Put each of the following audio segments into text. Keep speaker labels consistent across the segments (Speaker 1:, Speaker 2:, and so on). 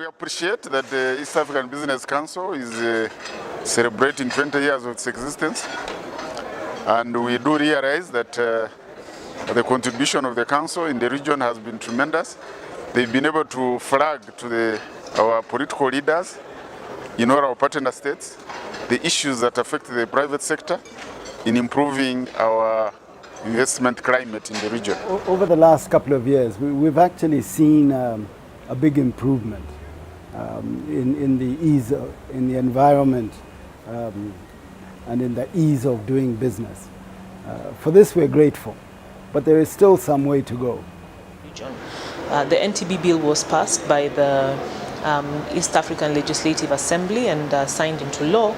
Speaker 1: we appreciate that the East African Business Council is celebrating 20 years of its existence, and we do realize that the contribution of the Council in the region has been tremendous. They've been able to flag to our political leaders in all our partner states the issues that affect the private sector in improving our investment climate in the region.
Speaker 2: Over the last couple of years, we've actually seen a big improvement in the ease, in the environment, and in the ease of doing business. For this, we're grateful, but there is still some way to go.
Speaker 3: The NTB bill was passed by the East African Legislative Assembly and signed into law.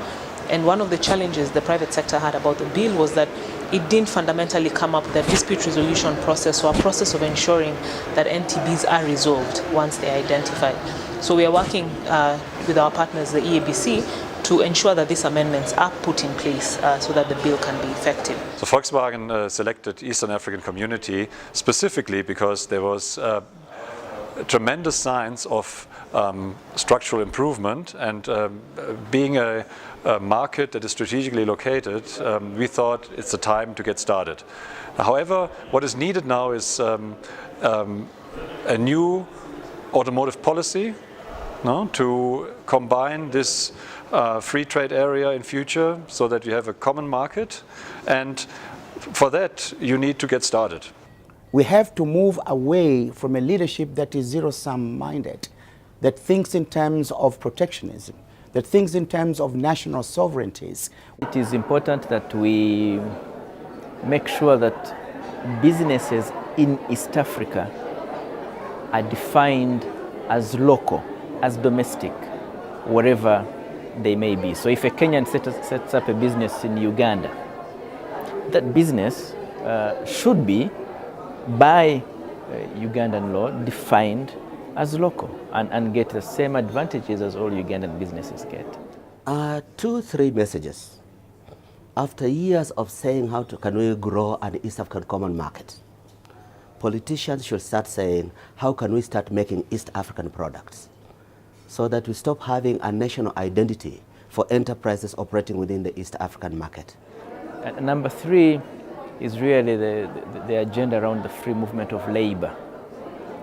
Speaker 3: And one of the challenges the private sector had about the bill was that it didn't fundamentally come up with a dispute resolution process or a process of ensuring that NTBs are resolved once they are identified. So we are working with our partners, the EABC, to ensure that these amendments are put in place so that the bill can be effective.
Speaker 4: So Volkswagen selected Eastern African Community specifically because there was tremendous signs of structural improvement, and being a market that is strategically located, we thought it's the time to get started. However, what is needed now is a new automotive policy, to combine this free trade area in future so that you have a common market, and for that you need to get started.
Speaker 5: We have to move away from a leadership that is zero-sum minded, that thinks in terms of protectionism, that thinks in terms of national sovereignties.
Speaker 6: It is important that we make sure that businesses in East Africa are defined as local, as domestic, wherever they may be. So if a Kenyan sets up a business in Uganda, that business should be, by Ugandan law, defined as local and get the same advantages as all Ugandan businesses get.
Speaker 7: 2-3 messages. After years of saying can we grow an East African common market, politicians should start saying how can we start making East African products so that we stop having a national identity for enterprises operating within the East African market.
Speaker 6: And number 3 is really the agenda around the free movement of labor.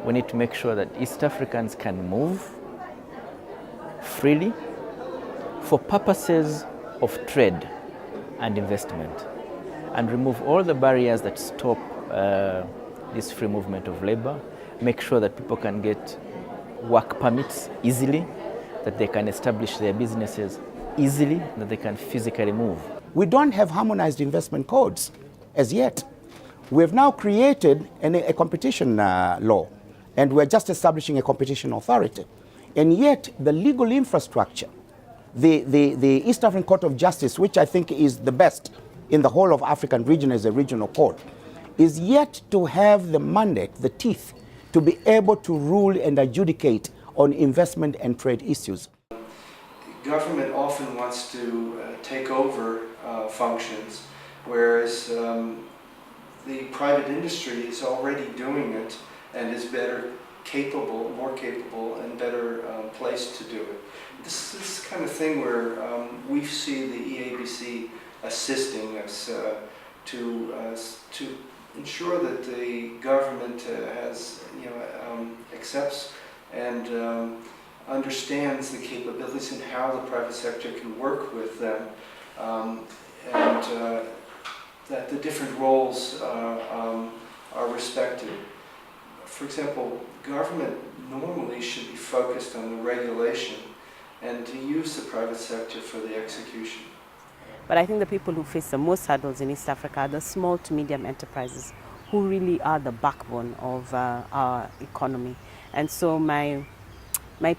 Speaker 6: We need to make sure that East Africans can move freely for purposes of trade and investment, and remove all the barriers that stop this free movement of labor. Make sure that people can get work permits easily, that they can establish their businesses easily, that they can physically move.
Speaker 5: We don't have harmonized investment codes as yet. We have now created a competition law, and we're just establishing a competition authority. And yet the legal infrastructure, the East African Court of Justice, which I think is the best in the whole of African region as a regional court, is yet to have the mandate, the teeth, to be able to rule and adjudicate on investment and trade issues.
Speaker 8: Government often wants to take over functions, whereas the private industry is already doing it and is more capable and better placed to do it. This is the kind of thing where we see the EABC assisting us to ensure that the government accepts and understands the capabilities and how the private sector can work with them, and that the different roles are respected. For example, government normally should be focused on the regulation and to use the private sector for the execution.
Speaker 9: But I think the people who face the most hurdles in East Africa are the small to medium enterprises, who really are the backbone of our economy. And so my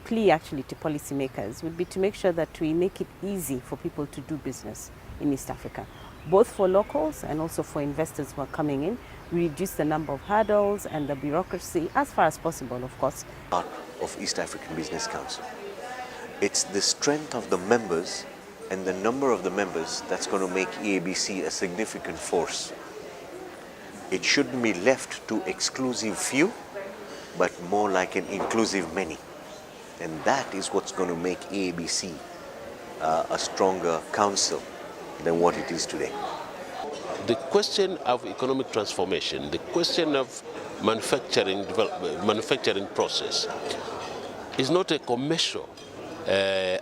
Speaker 9: plea actually to policymakers would be to make sure that we make it easy for people to do business in East Africa, both for locals and also for investors who are coming in. We reduce the number of hurdles and the bureaucracy as far as possible, of course.
Speaker 10: Part of East African Business Council. It's the strength of the members and the number of the members that's going to make EABC a significant force. It shouldn't be left to exclusive few, but more like an inclusive many. And that is what's going to make EABC a stronger council than what it is today.
Speaker 11: The question of economic transformation, the question of manufacturing process is not a commercial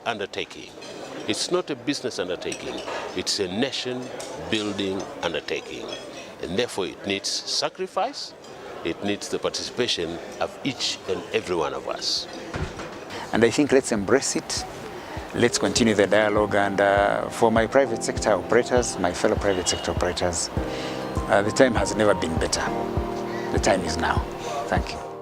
Speaker 11: undertaking. It's not a business undertaking. It's a nation-building undertaking. And therefore it needs sacrifice, it needs the participation of each and every one of us.
Speaker 12: And I think let's embrace it. Let's continue the dialogue, and for my private sector operators, my fellow private sector operators, the time has never been better. The time is now. Thank you.